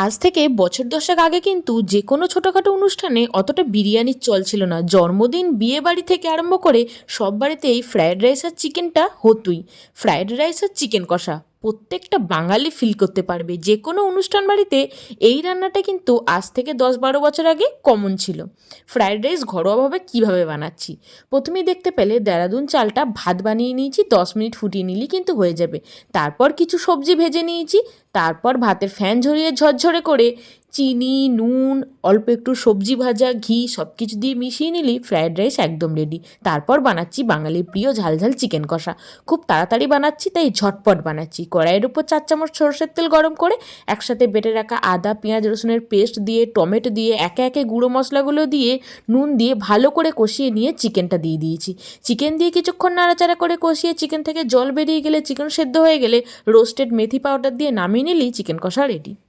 আজ থেকে বছর দশেক আগে কিন্তু যে কোনো ছোটোখাটো অনুষ্ঠানে অতটা বিরিয়ানির চল ছিল না। জন্মদিন, বিয়ে বাড়ি থেকে আরম্ভ করে সব বাড়িতেই ফ্রায়েড রাইস আর চিকেনটা হতোই। ফ্রায়েড রাইস আর চিকেন কষা প্রত্যেকটা বাঙালি ফিল করতে পারবে। যে কোনো অনুষ্ঠান বাড়িতে এই রান্নাটা কিন্তু আজ থেকে 10-12 বছর আগে কমন ছিল। ফ্রায়েড রাইস ঘরোয়াভাবে কীভাবে বানাচ্ছি, প্রথমেই দেখতে পেলে দেরাদুন চালটা ভাত বানিয়ে নিয়েছি, 10 মিনিট ফুটিয়ে নিলেই কিন্তু হয়ে যাবে। তারপর কিছু সবজি ভেজে নিয়েছি, তারপর ভাতের ফ্যান ঝরিয়ে ঝরঝরে করে চিনি, নুন, অল্প একটু সবজি ভাজা, ঘি সব কিছু দিয়ে মিশিয়ে নিলেই ফ্রায়েড রাইস একদম রেডি। তারপর বানাচ্ছি বাঙালির প্রিয় ঝালঝাল চিকেন কষা। খুব তাড়াতাড়ি বানাচ্ছি, তাই ঝটপট বানাচ্ছি। কড়াইয়ের উপর 4 চামচ সরষের তেল গরম করে একসাথে বেটে রাখা আদা, পেঁয়াজ, রসুনের পেস্ট দিয়ে, টমেটো দিয়ে, একে একে গুঁড়ো মশলাগুলো দিয়ে, নুন দিয়ে ভালো করে কষিয়ে নিয়ে চিকেনটা দিয়ে দিয়েছি। চিকেন দিয়ে কিছুক্ষণ নাড়াচাড়া করে কষিয়ে চিকেন থেকে জল বেরিয়ে গেলে, চিকেন সেদ্ধ হয়ে গেলে রোস্টেড মেথি পাউডার দিয়ে নামিয়ে নিলেই চিকেন কষা রেডি।